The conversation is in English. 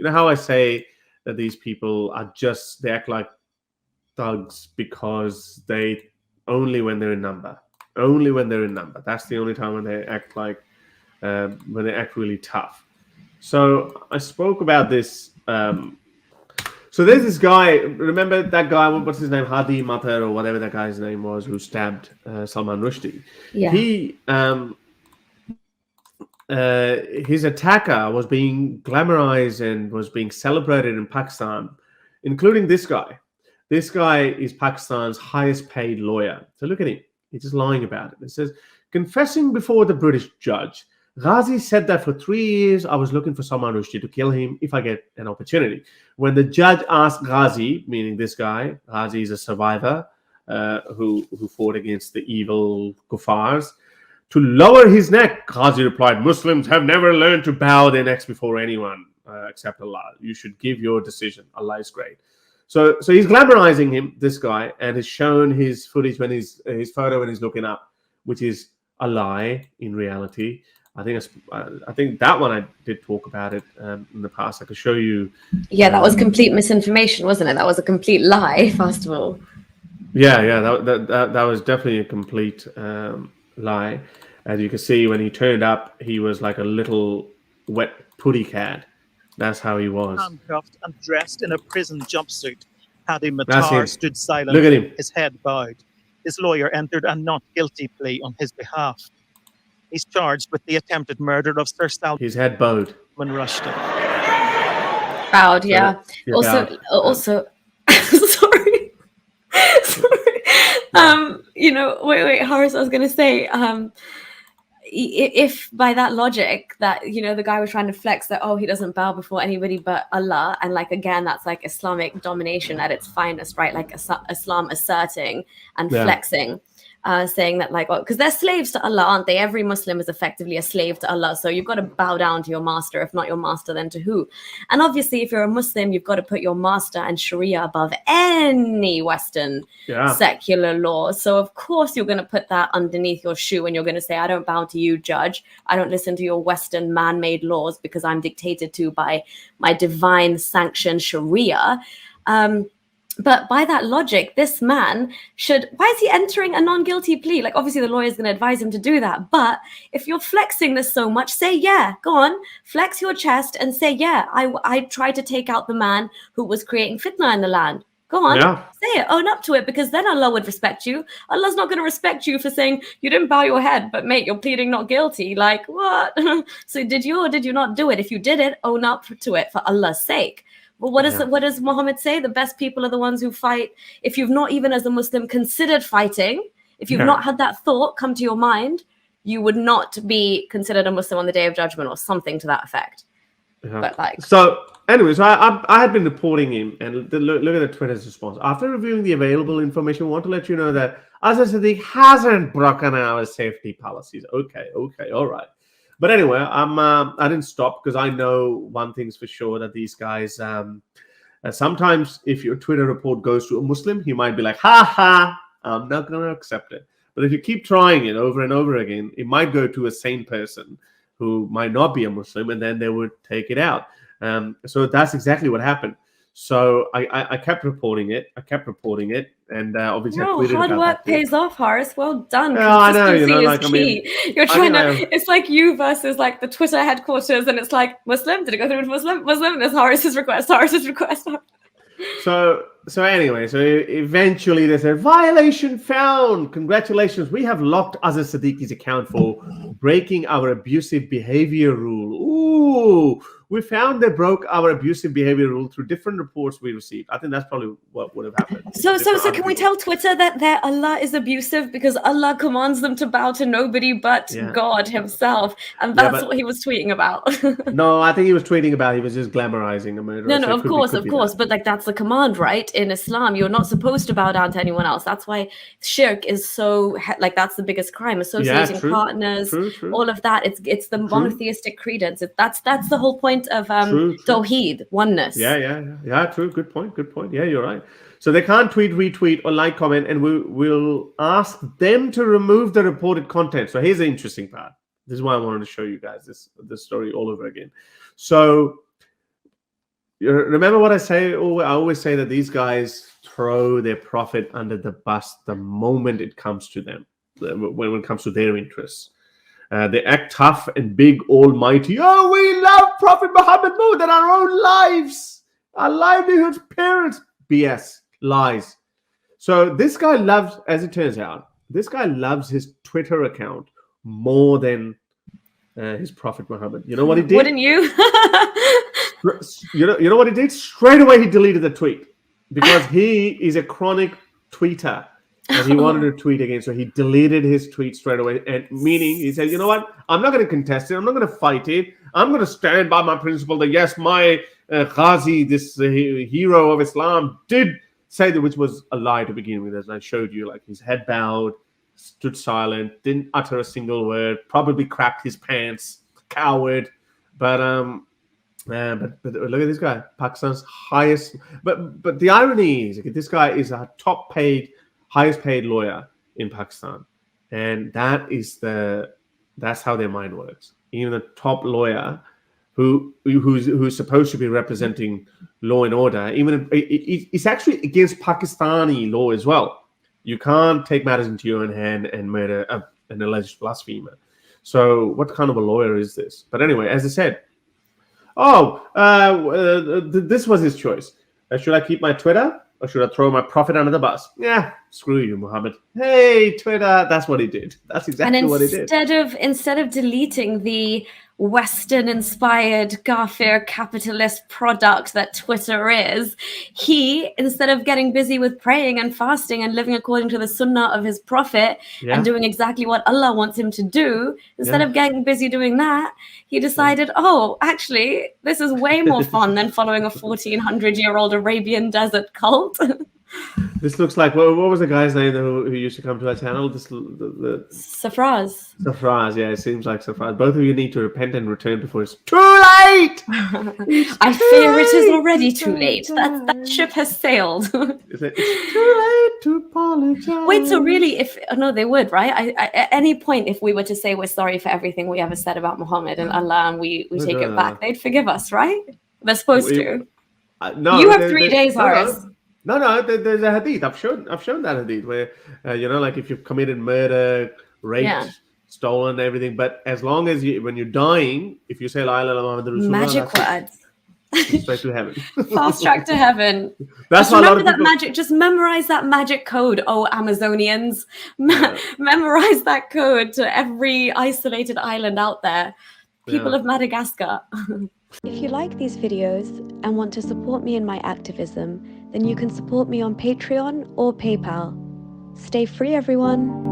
know how I say that these people are they act like thugs because they only when they're in number. Only when they're in number. That's the only time when they act really tough. So I spoke about this. So there's this guy. Remember that guy? What's his name? Hadi Matar or whatever that guy's name was, who stabbed Salman Rushdie. Yeah. His attacker was being glamorized and was being celebrated in Pakistan, including this guy. This guy is Pakistan's highest paid lawyer. So look at him. He's just lying about it. It says, confessing before the British judge, Ghazi said that for 3 years I was looking for Salman Rushdie to kill him if I get an opportunity. When the judge asked Ghazi, meaning this guy, Ghazi is a survivor who fought against the evil kuffars, to lower his neck, Ghazi replied, Muslims have never learned to bow their necks before anyone except Allah. You should give your decision. Allah is great. So he's glamorizing him, this guy, and has shown his footage when his photo when he's looking up, which is a lie in reality. I think that one I did talk about it in the past. I could show you. Yeah, that was complete misinformation, wasn't it? That was a complete lie, first of all. Yeah, that was definitely a complete lie. As you can see, when he turned up, he was like a little wet putty cat. That's how he was. Handcuffed and dressed in a prison jumpsuit, Hadi Matar stood silent, Look at him. His head bowed. His lawyer entered a not guilty plea on his behalf. He's charged with the attempted murder of Sir Salman His head bowed. Rushdie. Bowed, yeah. Bowed. Also, sorry. Wait, Horace, I was going to say, if by that logic that, the guy was trying to flex that, he doesn't bow before anybody but Allah, and like, again, that's like Islamic domination at its finest, right? Like Islam asserting and flexing, saying that like, because they're slaves to Allah, aren't they? Every Muslim is effectively a slave to Allah. So you've got to bow down to your master. If not your master, then to who? And obviously, if you're a Muslim, you've got to put your master and Sharia above any Western secular law. So of course, you're going to put that underneath your shoe and you're going to say, I don't bow to you, judge. I don't listen to your Western man-made laws because I'm dictated to by my divine sanctioned Sharia. But by that logic, this man why is he entering a non-guilty plea? Like, obviously the lawyer is going to advise him to do that. But if you're flexing this so much, say, yeah, go on, flex your chest and say, yeah, I tried to take out the man who was creating fitna in the land. Go on, say it, own up to it, because then Allah would respect you. Allah's not going to respect you for saying you didn't bow your head, but mate, you're pleading not guilty. Like, what? So did you or did you not do it? If you did it, own up to it for Allah's sake. Well, what does Muhammad say? The best people are the ones who fight. If you've not even as a Muslim considered fighting, if you've not had that thought come to your mind, you would not be considered a Muslim on the Day of Judgment or something to that effect. But like, so anyways, I had been reporting him, and look at the Twitter's response. After reviewing the available information, I want to let you know that Azhar Siddique hasn't broken our safety policies. Okay, all right. But anyway, I didn't stop because I know one thing's for sure, that these guys, sometimes if your Twitter report goes to a Muslim, he might be like, ha, I'm not going to accept it. But if you keep trying it over and over again, it might go to a sane person who might not be a Muslim, and then they would take it out. So that's exactly what happened. So I kept reporting it. And obviously, hard work pays off, Horace. Well done. Yeah, I know. You're trying to. It's like you versus like the Twitter headquarters, and it's like Muslim. Did it go through with Muslim? There's Horace's request. So eventually they said, violation found. Congratulations, we have locked Azhar Siddique's account for breaking our abusive behavior rule. Ooh, we found they broke our abusive behavior rule through different reports we received. I think that's probably what would have happened. So can we tell Twitter that their Allah is abusive because Allah commands them to bow to nobody but God himself? And that's what he was tweeting about. No, I think he was tweeting about he was just glamorizing a murderer. No, of course. But like, that's the command, right? In Islam, you're not supposed to bow down to anyone else. That's why shirk is so, like, that's the biggest crime. Associating partners, all of that. It's the monotheistic credence. That's the whole point of Tawheed, oneness. Yeah, true. Good point. Yeah, you're right. So they can't tweet, retweet, or like, comment, and we'll ask them to remove the reported content. So here's the interesting part. This is why I wanted to show you guys this story all over again. So You remember what I say? I always say that these guys throw their prophet under the bus the moment it comes to them, when it comes to their interests. They act tough and big, almighty. Oh, we love Prophet Muhammad more than our own lives, our livelihoods, parents. BS, lies. So this guy loves, as it turns out, this guy loves his Twitter account more than his Prophet Muhammad. You know what he did? Wouldn't you? You know what he did? Straight away he deleted the tweet because he is a chronic tweeter and he wanted to tweet again. So he deleted his tweet straight away. And meaning he said, you know what? I'm not going to contest it. I'm not going to fight it. I'm going to stand by my principle that yes, my Ghazi, this hero of Islam, did say that, which was a lie to begin with, as I showed you. Like his head bowed, stood silent, didn't utter a single word, probably crapped his pants, coward. But look at this guy, Pakistan's highest. But the irony is, this guy is a highest paid lawyer in Pakistan, and that's how their mind works. Even the top lawyer, who's supposed to be representing law and order, even it's actually against Pakistani law as well. You can't take matters into your own hand and murder an alleged blasphemer. So what kind of a lawyer is this? But anyway, as I said. This was his choice. Should I keep my Twitter or should I throw my prophet under the bus? Yeah, screw you, Muhammad. Hey, Twitter. That's what he did. That's exactly what he did. Instead of deleting the Western-inspired Ghafir capitalist product that Twitter is, he, instead of getting busy with praying and fasting and living according to the sunnah of his prophet and doing exactly what Allah wants him to do, instead of getting busy doing that, he decided, actually, this is way more fun than following a 1400-year-old Arabian desert cult. This looks like, what was the guy's name who used to come to our channel? Safraz. Safraz, yeah, it seems like Safraz. Both of you need to repent and return before it's too late! I fear it is already too late. That ship has sailed. It's too late to apologize. Wait, so really, no, they would, right? At any point, if we were to say we're sorry for everything we ever said about Muhammad and Allah and we take it back, they'd forgive us, right? They're supposed to. No, you have 3 days, Horace. No, there's a hadith. I've shown that hadith where, like if you've committed murder, raped, stolen, everything. But as long as when you're dying, if you say La ilaha illallah Muhammadur Rasulullah, magic words. Straight to heaven. Fast track to heaven. That's just remember that magic. Just memorize that magic code. Oh, Amazonians. Memorize that code to every isolated island out there. People of Madagascar. If you like these videos and want to support me in my activism, then you can support me on Patreon or PayPal. Stay free, everyone.